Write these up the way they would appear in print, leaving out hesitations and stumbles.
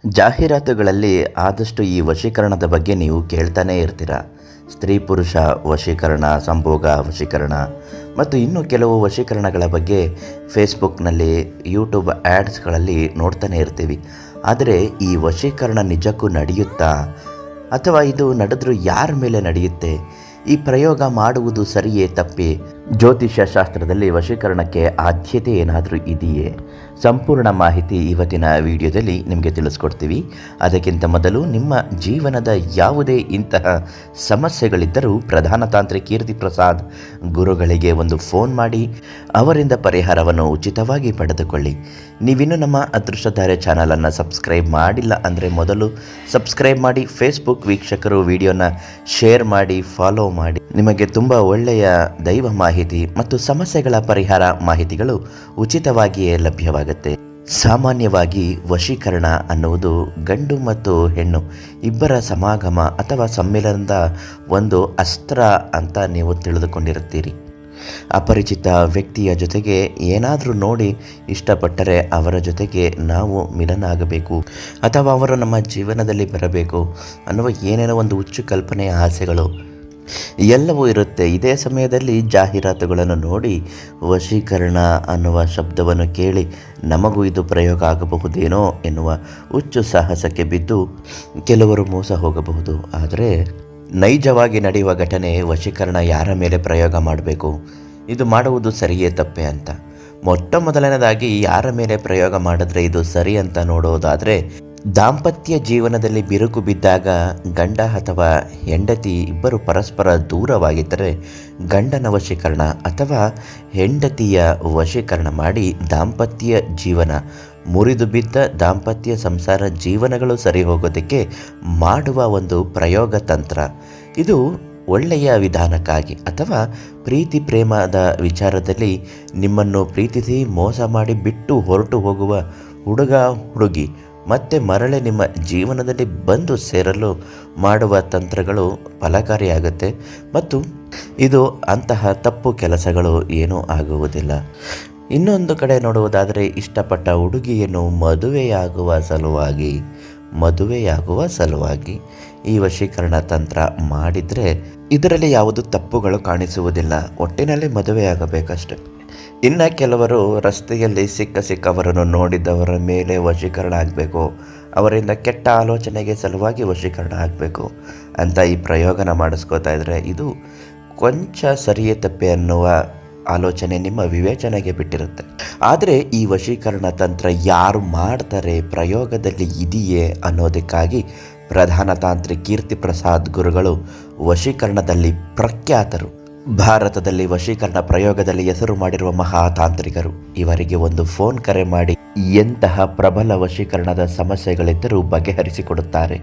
ಜಾಹೀರಾತುಗಳಲ್ಲಿ ಆದಷ್ಟು ಈ ವಶೀಕರಣದ ಬಗ್ಗೆ ನೀವು ಕೇಳ್ತಾನೇ ಇರ್ತೀರ. ಸ್ತ್ರೀ ಪುರುಷ ವಶೀಕರಣ, ಸಂಭೋಗ ವಶೀಕರಣ ಮತ್ತು ಇನ್ನೂ ಕೆಲವು ವಶೀಕರಣಗಳ ಬಗ್ಗೆ ಫೇಸ್ಬುಕ್ನಲ್ಲಿ, ಯೂಟ್ಯೂಬ್ ಆ್ಯಡ್ಸ್ಗಳಲ್ಲಿ ನೋಡ್ತಾನೆ ಇರ್ತೀವಿ. ಆದರೆ ಈ ವಶೀಕರಣ ನಿಜಕ್ಕೂ ನಡೆಯುತ್ತಾ, ಅಥವಾ ಇದು ನಡೆದರೂ ಯಾರ ಮೇಲೆ ನಡೆಯುತ್ತೆ? ಈ ಪ್ರಯೋಗ ಮಾಡುವುದು ಸರಿಯೇ ತಪ್ಪೇ? ಜ್ಯೋತಿಷ್ಯ ಶಾಸ್ತ್ರದಲ್ಲಿ ವಶೀಕರಣಕ್ಕೆ ಆದ್ಯತೆ ಏನಾದರೂ ಇದೆಯೇ? ಸಂಪೂರ್ಣ ಮಾಹಿತಿ ಇವತ್ತಿನ ವಿಡಿಯೋದಲ್ಲಿ ನಿಮಗೆ ತಿಳಿಸ್ಕೊಡ್ತೀವಿ. ಅದಕ್ಕಿಂತ ಮೊದಲು ನಿಮ್ಮ ಜೀವನದ ಯಾವುದೇ ಇಂತಹ ಸಮಸ್ಯೆಗಳಿದ್ದರೂ ಪ್ರಧಾನ ತಾಂತ್ರಿಕ ಕೀರ್ತಿ ಪ್ರಸಾದ್ ಗುರುಗಳಿಗೆ ಒಂದು ಫೋನ್ ಮಾಡಿ ಅವರಿಂದ ಪರಿಹಾರವನ್ನು ಉಚಿತವಾಗಿ ಪಡೆದುಕೊಳ್ಳಿ. ನೀವಿನ್ನೂ ನಮ್ಮ ಅದೃಷ್ಟಧಾರೆ ಚಾನಲನ್ನು ಸಬ್ಸ್ಕ್ರೈಬ್ ಮಾಡಿಲ್ಲ ಅಂದರೆ ಮೊದಲು ಸಬ್ಸ್ಕ್ರೈಬ್ ಮಾಡಿ. ಫೇಸ್ಬುಕ್ ವೀಕ್ಷಕರು ವಿಡಿಯೋನ ಶೇರ್ ಮಾಡಿ, ಫಾಲೋ ಮಾಡಿ. ನಿಮಗೆ ತುಂಬ ಒಳ್ಳೆಯ ದೈವ ಮಾಹಿತಿ ಮತ್ತು ಸಮಸ್ಯೆಗಳ ಪರಿಹಾರ ಮಾಹಿತಿಗಳು ಉಚಿತವಾಗಿಯೇ ಲಭ್ಯವಾಗುತ್ತೆ. ಸಾಮಾನ್ಯವಾಗಿ ವಶೀಕರಣ ಅನ್ನುವುದು ಗಂಡು ಮತ್ತು ಹೆಣ್ಣು ಇಬ್ಬರ ಸಮಾಗಮ ಅಥವಾ ಸಮ್ಮಿಲನದ ಒಂದು ಅಸ್ತ್ರ ಅಂತ ನೀವು ತಿಳಿದುಕೊಂಡಿರುತ್ತೀರಿ. ಅಪರಿಚಿತ ವ್ಯಕ್ತಿಯ ಜೊತೆಗೆ ಏನಾದರೂ ನೋಡಿ ಇಷ್ಟಪಟ್ಟರೆ ಅವರ ಜೊತೆಗೆ ನಾವು ಮಿಲನ ಆಗಬೇಕು ಅಥವಾ ಅವರು ನಮ್ಮ ಜೀವನದಲ್ಲಿ ಬರಬೇಕು ಅನ್ನುವ ಏನೇನೋ ಒಂದು ಹುಚ್ಚು ಕಲ್ಪನೆಯ ಆಸೆಗಳು ಎಲ್ಲವೂ ಇರುತ್ತೆ. ಇದೇ ಸಮಯದಲ್ಲಿ ಜಾಹೀರಾತುಗಳನ್ನು ನೋಡಿ ವಶೀಕರಣ ಅನ್ನುವ ಶಬ್ದವನ್ನು ಕೇಳಿ ನಮಗೂ ಇದು ಪ್ರಯೋಗ ಆಗಬಹುದೇನೋ ಎನ್ನುವ ಹುಚ್ಚು ಸಾಹಸಕ್ಕೆ ಬಿದ್ದು ಕೆಲವರು ಮೋಸ ಹೋಗಬಹುದು. ಆದರೆ ನೈಜವಾಗಿ ನಡೆಯುವ ಘಟನೆ ವಶೀಕರಣ ಯಾರ ಮೇಲೆ ಪ್ರಯೋಗ ಮಾಡಬೇಕು, ಇದು ಮಾಡುವುದು ಸರಿಯೇ ತಪ್ಪೇ ಅಂತ. ಮೊಟ್ಟ ಮೊದಲನೇದಾಗಿ ಯಾರ ಮೇಲೆ ಪ್ರಯೋಗ ಮಾಡಿದ್ರೆ ಇದು ಸರಿ ಅಂತ ನೋಡೋದಾದರೆ, ದಾಂಪತ್ಯ ಜೀವನದಲ್ಲಿ ಬಿರುಕು ಬಿದ್ದಾಗ ಗಂಡ ಅಥವಾ ಹೆಂಡತಿ ಇಬ್ಬರು ಪರಸ್ಪರ ದೂರವಾಗಿದ್ದರೆ ಗಂಡನ ವಶೀಕರಣ ಅಥವಾ ಹೆಂಡತಿಯ ವಶೀಕರಣ ಮಾಡಿ ದಾಂಪತ್ಯ ಜೀವನ ಮುರಿದು ಬಿದ್ದ ದಾಂಪತ್ಯ ಸಂಸಾರ ಜೀವನಗಳು ಸರಿ ಹೋಗೋದಕ್ಕೆ ಮಾಡುವ ಒಂದು ಪ್ರಯೋಗ ತಂತ್ರ. ಇದು ಒಳ್ಳೆಯ ವಿಧಾನಕ್ಕಾಗಿ ಅಥವಾ ಪ್ರೀತಿ ಪ್ರೇಮದ ವಿಚಾರದಲ್ಲಿ ನಿಮ್ಮನ್ನು ಪ್ರೀತಿಸಿ ಮೋಸ ಮಾಡಿ ಬಿಟ್ಟು ಹೊರಟು ಹೋಗುವ ಹುಡುಗ ಹುಡುಗಿ ಮತ್ತೆ ಮರಳಿ ನಿಮ್ಮ ಜೀವನದಲ್ಲಿ ಬಂದು ಸೇರಲು ಮಾಡುವ ತಂತ್ರಗಳು ಫಲಕಾರಿಯಾಗುತ್ತೆ ಮತ್ತು ಇದು ಅಂತಹ ತಪ್ಪು ಕೆಲಸಗಳು ಏನೂ ಆಗುವುದಿಲ್ಲ. ಇನ್ನೊಂದು ಕಡೆ ನೋಡುವುದಾದರೆ, ಇಷ್ಟಪಟ್ಟ ಹುಡುಗಿಯನ್ನು ಮದುವೆಯಾಗುವ ಸಲುವಾಗಿ ಈ ವಶೀಕರಣ ತಂತ್ರ ಮಾಡಿದರೆ ಇದರಲ್ಲಿ ಯಾವುದು ತಪ್ಪುಗಳು ಕಾಣಿಸುವುದಿಲ್ಲ. ಒಟ್ಟಿನಲ್ಲಿ ಮದುವೆಯಾಗಬೇಕಷ್ಟೆ. ಇನ್ನು ಕೆಲವರು ರಸ್ತೆಯಲ್ಲಿ ಸಿಕ್ಕವರನ್ನು ನೋಡಿದವರ ಮೇಲೆ ವಶೀಕರಣ ಆಗಬೇಕು, ಅವರಿಂದ ಕೆಟ್ಟ ಆಲೋಚನೆಗೆ ಸಲುವಾಗಿ ವಶೀಕರಣ ಆಗಬೇಕು ಅಂತ ಈ ಪ್ರಯೋಗನ ಮಾಡಿಸ್ಕೋತಾ ಇದ್ದರೆ ಇದು ಕೊಂಚ ಸರಿಯೇ ತಪ್ಪೆ ಅನ್ನುವ ಆಲೋಚನೆ ನಿಮ್ಮ ವಿವೇಚನೆಗೆ ಬಿಟ್ಟಿರುತ್ತೆ. ಆದರೆ ಈ ವಶೀಕರಣ ತಂತ್ರ ಯಾರು ಮಾಡ್ತಾರೆ, ಪ್ರಯೋಗದಲ್ಲಿ ಇದೆಯೇ ಅನ್ನೋದಕ್ಕಾಗಿ ಪ್ರಧಾನ ತಾಂತ್ರಿಕ ಕೀರ್ತಿ ಪ್ರಸಾದ್ ಗುರುಗಳು ವಶೀಕರಣದಲ್ಲಿ ಪ್ರಖ್ಯಾತರು. ಭಾರತದಲ್ಲಿ ವಶೀಕರಣ ಪ್ರಯೋಗದಲ್ಲಿ ಹೆಸರು ಮಾಡಿರುವ ಮಹಾತಾಂತ್ರಿಕರು. ಇವರಿಗೆ ಒಂದು ಫೋನ್ ಕರೆ ಮಾಡಿ ಎಂತಹ ಪ್ರಬಲ ವಶೀಕರಣದ ಸಮಸ್ಯೆಗಳಿದ್ದರೂ ಬಗೆಹರಿಸಿಕೊಡುತ್ತಾರೆ.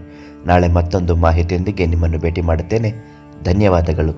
ನಾಳೆ ಮತ್ತೊಂದು ಮಾಹಿತಿಯೊಂದಿಗೆ ನಿಮ್ಮನ್ನು ಭೇಟಿ ಮಾಡುತ್ತೇನೆ. ಧನ್ಯವಾದಗಳು.